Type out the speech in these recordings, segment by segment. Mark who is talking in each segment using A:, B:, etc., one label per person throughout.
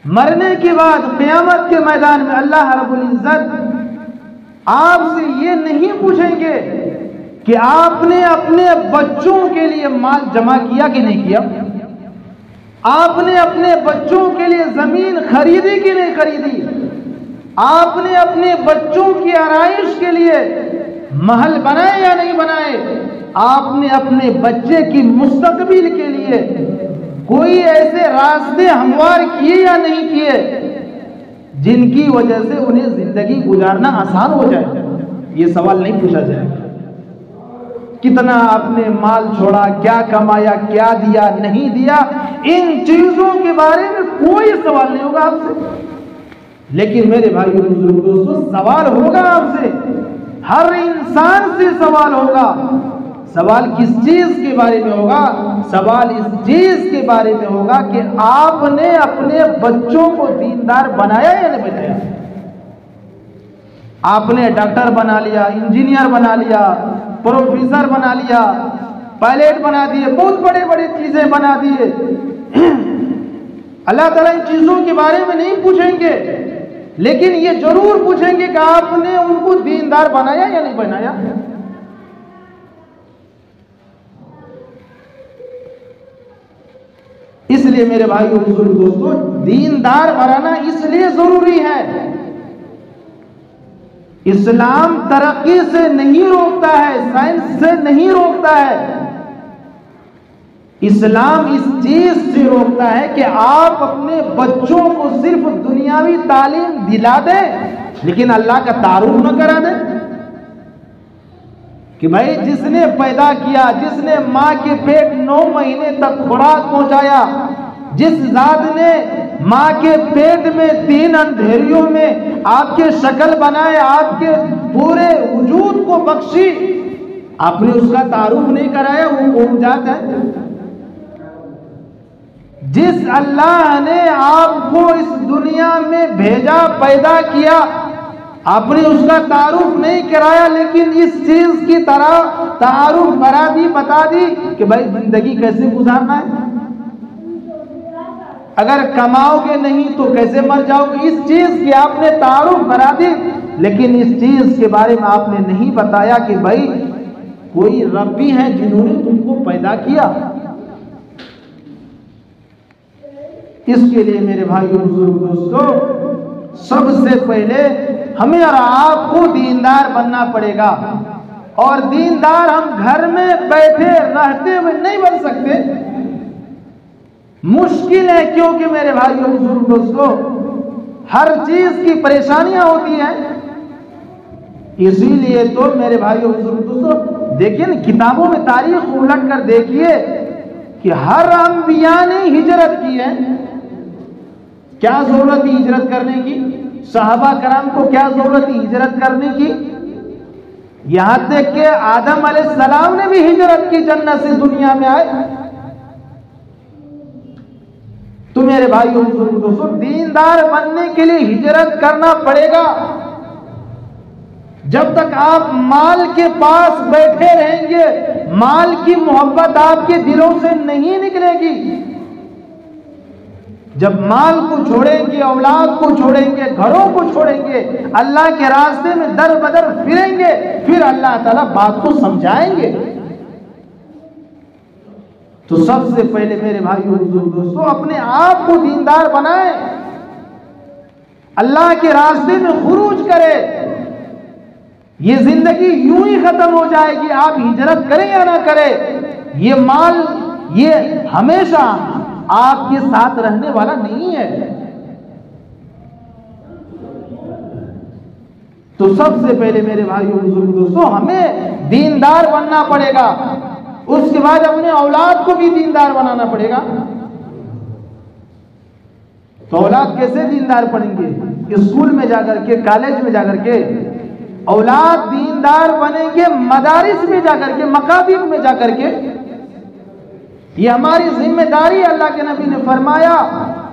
A: मरने के बाद क़यामत के मैदान में अल्लाह रब्बुल इज्जत आपसे ये नहीं पूछेंगे कि आपने अपने बच्चों के लिए माल जमा किया कि नहीं किया, आपने अपने बच्चों के लिए जमीन खरीदी कि नहीं खरीदी, आपने अपने बच्चों की आराइश के लिए महल बनाए या नहीं बनाए, आपने अपने बच्चे की मुस्तकबिल के लिए कोई ऐसे रास्ते हमवार किए या नहीं किए जिनकी वजह से उन्हें जिंदगी गुजारना आसान हो जाए। ये सवाल नहीं पूछा जाएगा। कितना आपने माल छोड़ा, क्या कमाया, क्या दिया, नहीं दिया, इन चीजों के बारे में कोई सवाल नहीं होगा आपसे। लेकिन मेरे भाइयों दोस्तों, सवाल होगा आपसे, हर इंसान से सवाल होगा। सवाल किस चीज के बारे में होगा? सवाल इस चीज के बारे में होगा कि आपने अपने बच्चों को दीनदार बनाया या नहीं बनाया। आपने डॉक्टर बना लिया, इंजीनियर बना लिया, प्रोफेसर बना लिया, पायलट बना दिए, बहुत बड़े बड़े चीजें बना दिए। अल्लाह ताला इन चीजों के बारे में नहीं पूछेंगे, लेकिन ये जरूर पूछेंगे कि आपने उनको दीनदार बनाया या नहीं बनाया। इसलिए मेरे भाइयों बुजुर्ग दोस्तों, दीनदार बनाना इसलिए जरूरी है। इस्लाम तरक्की से नहीं रोकता है, साइंस से नहीं रोकता है। इस्लाम इस चीज से रोकता है कि आप अपने बच्चों को सिर्फ दुनियावी तालीम दिला दें, लेकिन अल्लाह का तारुफ न करा दें। कि भाई जिसने पैदा किया, जिसने माँ के पेट 9 महीने तक खुराक पहुंचाया, जिस जात ने माँ के पेट में 3 अंधेरियों में आपके शक्ल बनाए, आपके पूरे वजूद को बख्शी, आपने उसका तारुफ नहीं कराया, वो कौन जात है? जिस अल्लाह ने आपको इस दुनिया में भेजा, पैदा किया, आपने उसका तारुफ नहीं कराया, लेकिन इस चीज की तरह तारुफ करा दी, बता दी कि भाई जिंदगी कैसे गुजारना है, अगर कमाओगे नहीं तो कैसे मर जाओगे। इस चीज की आपने तारुफ करा दी, लेकिन इस चीज के बारे में आपने नहीं बताया कि भाई कोई रब भी है जिन्होंने तुमको पैदा किया। इसके लिए मेरे भाइयों दोस्तों, सबसे पहले हमें और आपको दीनदार बनना पड़ेगा। और दीनदार हम घर में बैठे रहते हुए नहीं बन सकते, मुश्किल है। क्योंकि मेरे भाइयों दोस्तों, हर चीज की परेशानियां होती हैं। इसीलिए तो मेरे भाइयों दोस्तों, देखिए ना, किताबों में तारीख उलट कर देखिए कि हर अंबिया ने हिजरत की है। क्या जरूरत थी हिजरत करने की? सहाबा कराम को क्या जरूरत थी हिजरत करने की? यहां तक कि आदम अलैहिस्सलाम ने भी हिजरत की, जन्नत से दुनिया में आए। तो मेरे भाइयों दोस्तों, दीनदार बनने के लिए हिजरत करना पड़ेगा। जब तक आप माल के पास बैठे रहेंगे, माल की मोहब्बत आपके दिलों से नहीं निकलेगी। जब माल को छोड़ेंगे, औलाद को छोड़ेंगे, घरों को छोड़ेंगे, अल्लाह के रास्ते में दर बदर फिरेंगे, फिर अल्लाह ताला बात को समझाएंगे। तो सबसे पहले मेरे भाइयों दोस्तों, अपने आप को दीनदार बनाएं, अल्लाह के रास्ते में खुरूज करें। ये जिंदगी यूं ही खत्म हो जाएगी, आप हिजरत करें या ना करें। ये माल, ये हमेशा आपके साथ रहने वाला नहीं है। तो सबसे पहले मेरे भाइयों दोस्तों, हमें दीनदार बनना पड़ेगा। उसके बाद अपने औलाद को भी दीनदार बनाना पड़ेगा। तो औलाद कैसे दीनदार बनेंगे? स्कूल में जाकर के, कॉलेज में जाकर के औलाद दीनदार बनेंगे, मदारिस में जाकर के, मकाबिर में जाकर के। ये हमारी जिम्मेदारी। अल्लाह के नबी ने फरमाया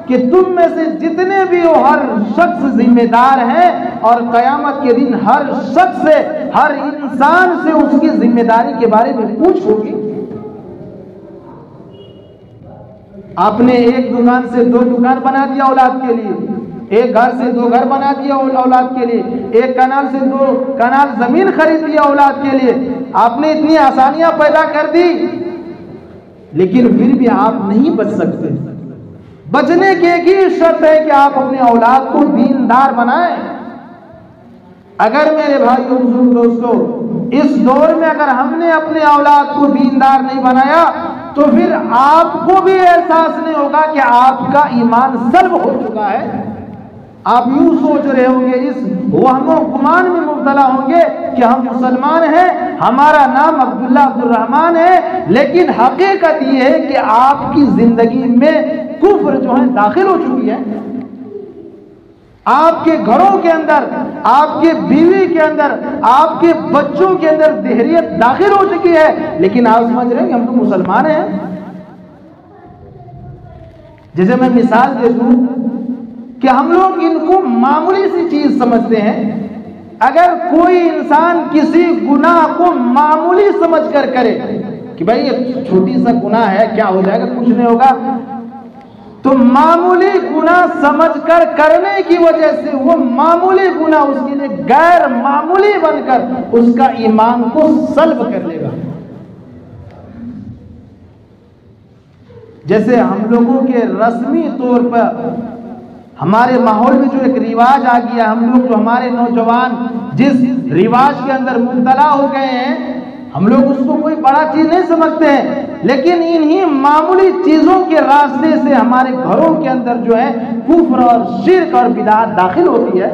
A: कि तुम में से जितने भी हो, हर शख्स जिम्मेदार है, और कयामत के दिन हर शख्स से, हर इंसान से उसकी जिम्मेदारी के बारे में पूछ होगी। आपने एक दुकान से 2 दुकान बना दिया औलाद के लिए, एक घर से 2 घर बना दिया औलाद के लिए, एक कनाल से 2 कनाल जमीन खरीद दिया औलाद के लिए। आपने इतनी आसानियां पैदा कर दी, लेकिन फिर भी आप नहीं बच सकते। बचने की एक ही शर्त है कि आप अपने औलाद को दीनदार बनाएं। अगर मेरे भाइयों दोस्तों इस दौर में अगर हमने अपने औलाद को दीनदार नहीं बनाया तो फिर आपको भी एहसास नहीं होगा कि आपका ईमान सल्ब हो चुका है। आप यूं सोच रहे होंगे, इस वहमो गुमान में मुब्तला होंगे कि हम मुसलमान हैं, हमारा नाम अब्दुल्ला अब्दुल रहमान है, लेकिन हकीकत ये है कि आपकी जिंदगी में कुफ्र जो है दाखिल हो चुकी है। आपके घरों के अंदर, आपके बीवी के अंदर, आपके बच्चों के अंदर देहरियत दाखिल हो चुकी है, लेकिन आप समझ रहे हैं कि हम तो मुसलमान हैं। जैसे मैं मिसाल दे दूं कि हम लोग इनको मामूली सी चीज समझते हैं। अगर कोई इंसान किसी गुनाह को मामूली समझकर करे कि भाई ये छोटी सा गुनाह है, क्या हो जाएगा, कुछ नहीं होगा, तो मामूली गुनाह समझकर करने की वजह से वो मामूली गुनाह उसके लिए गैर मामूली बनकर उसका ईमान को सल्ब कर लेगा। जैसे हम लोगों के रस्मी तौर पर हमारे माहौल में जो एक रिवाज आ गया, हम लोग जो हमारे नौजवान जिस रिवाज के अंदर मुब्तला हो गए हैं, हम लोग उसको कोई बड़ा चीज नहीं समझते हैं, लेकिन इन्हीं मामूली चीजों के रास्ते से हमारे घरों के अंदर जो है कुफ्र और शिर्क और बिदअत दाखिल होती है।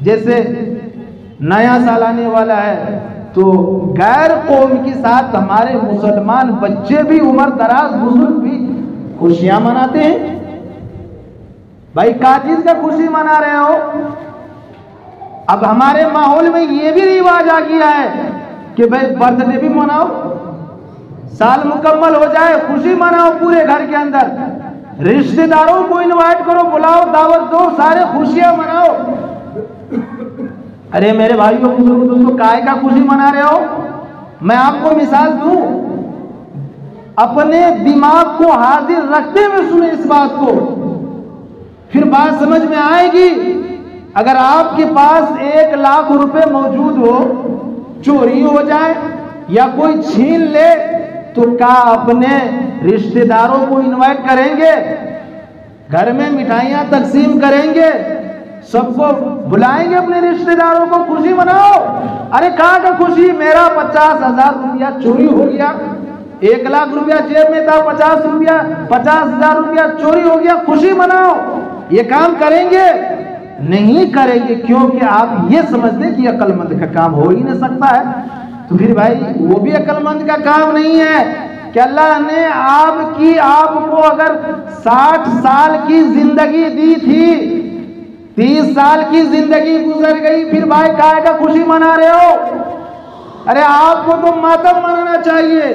A: जैसे नया साल आने वाला है तो गैर कौम के साथ हमारे मुसलमान बच्चे भी, उम्र दराज बुजुर्ग भी खुशियां मनाते हैं। भाई क्या चीज का खुशी मना रहे हो? अब हमारे माहौल में ये भी रिवाज आ गया है कि भाई बर्थडे भी मनाओ, साल मुकम्मल हो जाए खुशी मनाओ पूरे घर के अंदर, रिश्तेदारों को इनवाइट करो, बुलाओ, दावत दो, सारे खुशियां मनाओ। अरे मेरे भाइयों बुजुर्गों दोस्तों, काय का खुशी मना रहे हो? मैं आपको मिसाल दूं, अपने दिमाग को हाजिर रखते हुए सुने इस बात को, फिर बात समझ में आएगी। अगर आपके पास 1 लाख रुपए मौजूद हो, चोरी हो जाए या कोई छीन ले, तो क्या अपने रिश्तेदारों को इनवाइट करेंगे? घर में मिठाइयां तकसीम करेंगे, सबको बुलाएंगे, अपने रिश्तेदारों को, खुशी मनाओ। अरे कहाँ का खुशी? मेरा 50,000 रुपया चोरी हो गया, 1 लाख रुपया जेब में था, 50,000 रुपया चोरी हो गया, खुशी मनाओ। ये काम करेंगे? नहीं करेंगे, क्योंकि आप ये समझते कि अक्लमंद का काम हो ही नहीं सकता है। तो फिर भाई वो भी अक्लमंद का काम नहीं है कि अल्लाह ने आपको अगर 60 साल की जिंदगी दी थी, 30 साल की जिंदगी गुजर गई, फिर भाई काय का खुशी मना रहे हो? अरे आपको तो मातम मनाना चाहिए,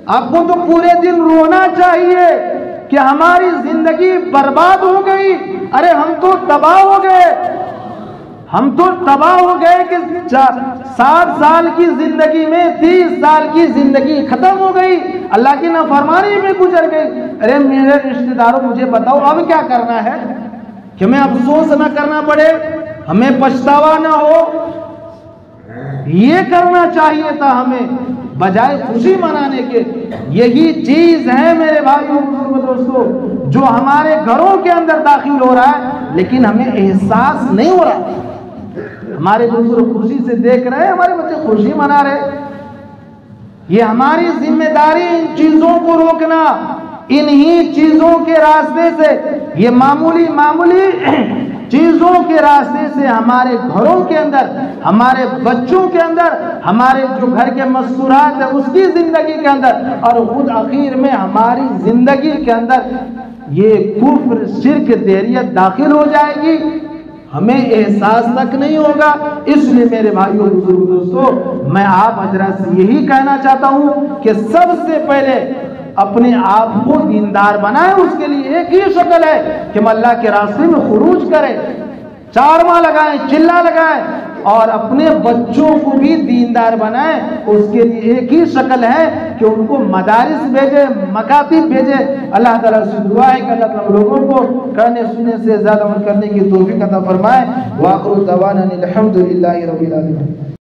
A: आपको तो पूरे दिन रोना चाहिए कि हमारी जिंदगी बर्बाद हो गई। अरे हम तो तबाह हो गए, हम तो तबाह हो गए कि 60 साल की जिंदगी में 30 साल की जिंदगी खत्म हो गई, अल्लाह की नाफरमानी में गुजर गई। अरे मेरे रिश्तेदारों, मुझे बताओ अब क्या करना है कि हमें अफसोस ना करना पड़े, हमें पछतावा ना हो? ये करना चाहिए था हमें, बजाय खुशी मनाने के। यही चीज है मेरे भाइयों दोस्तों जो हमारे घरों के अंदर दाखिल हो रहा है, लेकिन हमें एहसास नहीं हो रहा। हमारे दूसरों खुशी से देख रहे हैं, हमारे बच्चे खुशी मना रहे। ये हमारी जिम्मेदारी इन चीजों को रोकना, इन्हीं चीजों के रास्ते से, ये मामूली चीजों के रास्ते से हमारे घरों के अंदर, हमारे बच्चों के अंदर, हमारे जो घर के मस्तूरात है उसकी जिंदगी के अंदर, और खुद आखिर में हमारी जिंदगी के अंदर ये कुफ्र, शिर्क, देहरियत दाखिल हो जाएगी, हमें एहसास तक नहीं होगा। इसलिए मेरे भाइयों बुजुर्ग दोस्तों, मैं आप हजरात से यही कहना चाहता हूँ कि सबसे पहले अपने आप को दीनदार बनाए। उसके लिए एक ही शक्ल है कि हम अल्लाह के रास्ते में खुरूज करें, चारमा लगाएं, चिल्ला लगाएं, और अपने बच्चों को भी दीनदार बनाएं। उसके लिए एक ही शक्ल है कि उनको मदारिस भेजे, मकातिब भेजे। अल्लाह ताला से दुआ है कि अल्लाह ताला हम लोगों को कहने सुनने से ज़्यादा अमल करने की तौफीक अता फरमाए। व आखिरु दवाना अनिल हम्दुलिल्लाहि रब्बिल आलमीन।